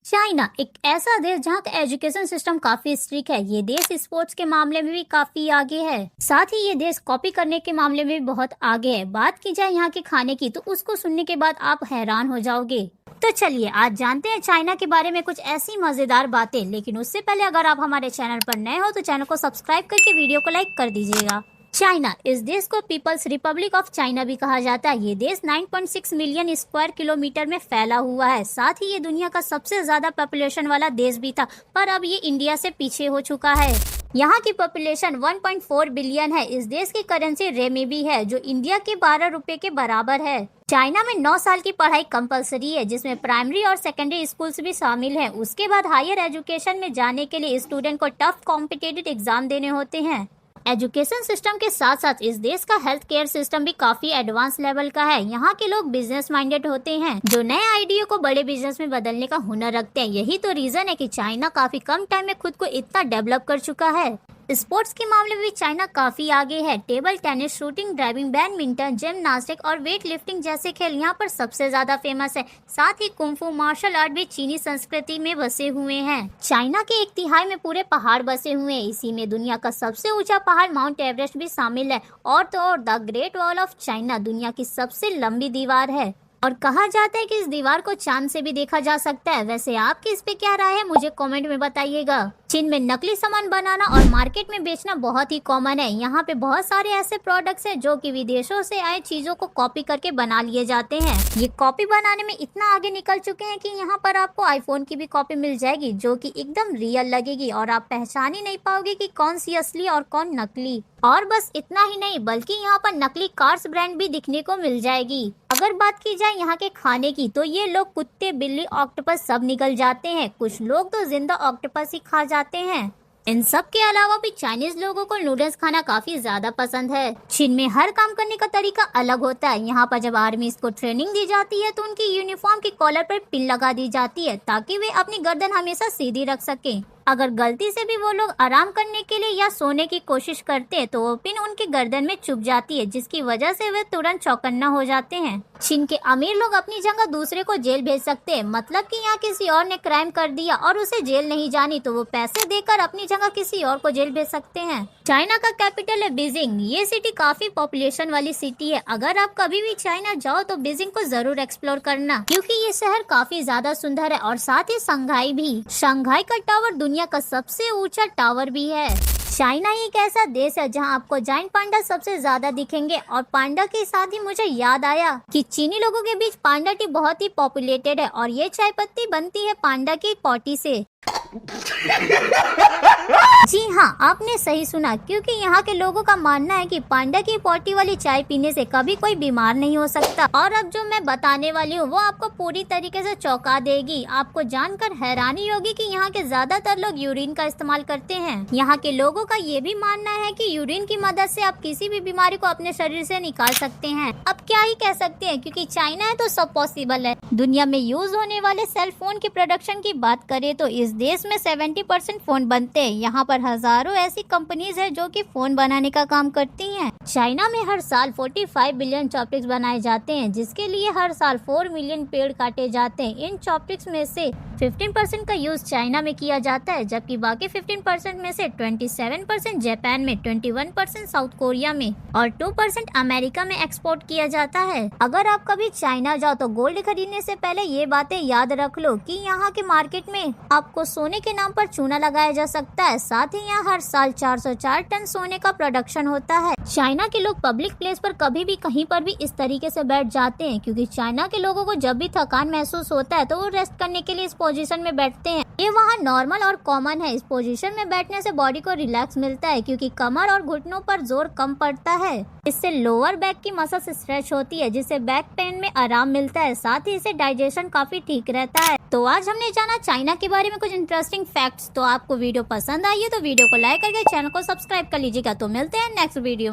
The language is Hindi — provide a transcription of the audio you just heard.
चाइना एक ऐसा देश जहाँ का एजुकेशन सिस्टम काफी स्ट्रिक्ट है। ये देश स्पोर्ट्स के मामले में भी काफी आगे है। साथ ही ये देश कॉपी करने के मामले में भी बहुत आगे है। बात की जाए यहाँ के खाने की तो उसको सुनने के बाद आप हैरान हो जाओगे। तो चलिए आज जानते हैं चाइना के बारे में कुछ ऐसी मजेदार बातें। लेकिन उससे पहले अगर आप हमारे चैनल पर नए हो तो चैनल को सब्सक्राइब करके वीडियो को लाइक कर दीजिएगा। चाइना, इस देश को पीपल्स रिपब्लिक ऑफ चाइना भी कहा जाता है। ये देश 9.6 मिलियन स्क्वायर किलोमीटर में फैला हुआ है। साथ ही ये दुनिया का सबसे ज्यादा पॉपुलेशन वाला देश भी था, पर अब ये इंडिया से पीछे हो चुका है। यहाँ की पॉपुलेशन 1.4 बिलियन है। इस देश की करेंसी रेमिबी है, जो इंडिया के 12 रुपए के बराबर है। चाइना में 9 साल की पढ़ाई कंपलसरी है, जिसमें प्राइमरी और सेकेंडरी स्कूल्स भी शामिल हैं। उसके बाद हायर एजुकेशन में जाने के लिए स्टूडेंट को टफ कॉम्पिटिटिव एग्जाम देने होते हैं। एजुकेशन सिस्टम के साथ साथ इस देश का हेल्थ केयर सिस्टम भी काफी एडवांस लेवल का है। यहाँ के लोग बिजनेस माइंडेड होते हैं, जो नए आइडिया को बड़े बिजनेस में बदलने का हुनर रखते हैं। यही तो रीजन है कि चाइना काफी कम टाइम में खुद को इतना डेवलप कर चुका है। स्पोर्ट्स के मामले में भी चाइना काफी आगे है। Table tennis, shooting, driving, badminton, gymnastic और वेट लिफ्टिंग जैसे खेल यहाँ पर सबसे ज्यादा फेमस है। साथ ही कुंफू मार्शल आर्ट भी चीनी संस्कृति में बसे हुए हैं। चाइना के 1/3 में पूरे पहाड़ बसे हुए हैं। इसी में दुनिया का सबसे ऊंचा पहाड़ माउंट एवरेस्ट भी शामिल है। और तो और the great wall of China दुनिया की सबसे लंबी दीवार है और कहा जाता है कि इस दीवार को चांद से भी देखा जा सकता है। वैसे आपकी इस पे क्या राय है, मुझे कमेंट में बताइएगा। चीन में नकली सामान बनाना और मार्केट में बेचना बहुत ही कॉमन है। यहाँ पे बहुत सारे ऐसे प्रोडक्ट्स हैं जो कि विदेशों से आए चीजों को कॉपी करके बना लिए जाते हैं। ये कॉपी बनाने में इतना आगे निकल चुके हैं कि यहाँ पर आपको आईफोन की भी कॉपी मिल जाएगी, जो कि एकदम रियल लगेगी और आप पहचान ही नहीं पाओगे कि कौन सी असली और कौन नकली। और बस इतना ही नहीं, बल्कि यहाँ पर नकली कार्स ब्रांड भी दिखने को मिल जाएगी। अगर बात की जाए यहाँ के खाने की तो ये लोग कुत्ते, बिल्ली, ऑक्टोपस सब निकल जाते हैं। कुछ लोग तो जिंदा ऑक्टोपस ही खा जाते हैं। इन सब के अलावा भी चाइनीज लोगों को नूडल्स खाना काफी ज्यादा पसंद है। चीन में हर काम करने का तरीका अलग होता है। यहाँ पर जब आर्मी को ट्रेनिंग दी जाती है तो उनकी यूनिफॉर्म की कॉलर पर पिन लगा दी जाती है, ताकि वे अपनी गर्दन हमेशा सीधी रख सके। अगर गलती से भी वो लोग आराम करने के लिए या सोने की कोशिश करते हैं तो वो पिन उनके गर्दन में चुभ जाती है, जिसकी वजह से वे तुरंत चौकन्ना हो जाते हैं। चीन के अमीर लोग अपनी जगह दूसरे को जेल भेज सकते हैं। मतलब कि यहाँ किसी और ने क्राइम कर दिया और उसे जेल नहीं जानी तो वो पैसे देकर अपनी जगह किसी और को जेल भेज सकते हैं। चाइना का कैपिटल है बीजिंग। ये सिटी काफी पॉपुलेशन वाली सिटी है। अगर आप कभी भी चाइना जाओ तो बीजिंग को जरूर एक्सप्लोर करना, क्योंकि ये शहर काफी ज्यादा सुंदर है। और साथ ही शंघाई भी। शंघाई का टावर दुनिया का सबसे ऊंचा टावर भी है। चाइना एक ऐसा देश है जहां आपको जाइंट पांडा सबसे ज्यादा दिखेंगे। और पांडा के साथ ही मुझे याद आया कि चीनी लोगों के बीच पांडा टी बहुत ही पॉपुलेटेड है और ये चाय पत्ती बनती है पांडा की पॉटी से। जी हाँ, आपने सही सुना, क्योंकि यहाँ के लोगों का मानना है कि पांडा की पॉटी वाली चाय पीने से कभी कोई बीमार नहीं हो सकता। और अब जो मैं बताने वाली हूँ वो आपको पूरी तरीके से चौंका देगी। आपको जानकर हैरानी होगी कि यहाँ के ज्यादातर लोग यूरिन का इस्तेमाल करते हैं। यहाँ के लोगों का ये भी मानना है कि यूरिन की मदद से आप किसी भी बीमारी को अपने शरीर से निकाल सकते हैं। अब क्या ही कह सकते हैं, क्योंकि चाइना है तो सब पॉसिबल है। दुनिया में यूज होने वाले सेल फोन के प्रोडक्शन की बात करें तो इस देश में 70% फोन बनते हैं। यहाँ पर हजारों ऐसी कंपनीज है जो कि फोन बनाने का काम करती हैं। चाइना में हर साल 45 बिलियन चॉपस्टिक्स बनाए जाते हैं, जिसके लिए हर साल 4 मिलियन पेड़ काटे जाते हैं। इन चॉपस्टिक्स में से 15% का यूज चाइना में किया जाता है, जबकि बाकी 15% में से 27% जापान में, 21% साउथ कोरिया में और 2% अमेरिका में एक्सपोर्ट किया जाता है। अगर आप कभी चाइना जाओ तो गोल्ड खरीदने से पहले ये बातें याद रख लो कि यहाँ के मार्केट में आपको सोने के नाम पर चूना लगाया जा सकता है। साथ ही यहाँ हर साल 404 टन सोने का प्रोडक्शन होता है। चाइना के लोग पब्लिक प्लेस पर कभी भी कहीं पर भी इस तरीके से बैठ जाते हैं, क्योंकि चाइना के लोगों को जब भी थकान महसूस होता है तो वो रेस्ट करने के लिए इस पोजीशन में बैठते हैं। ये वहाँ नॉर्मल और कॉमन है। इस पोजीशन में बैठने से बॉडी को रिलैक्स मिलता है, क्योंकि कमर और घुटनों पर जोर कम पड़ता है। इससे लोअर बैक की मसल्स स्ट्रेच होती है, जिससे बैक पेन में आराम मिलता है। साथ ही इससे डाइजेशन काफी ठीक रहता है। तो आज हमने जाना चाइना के बारे में कुछ इंटरेस्टिंग फैक्ट्स। तो आपको वीडियो पसंद आई है तो वीडियो को लाइक करके चैनल को सब्सक्राइब कर लीजिएगा। तो मिलते हैं नेक्स्ट वीडियो में।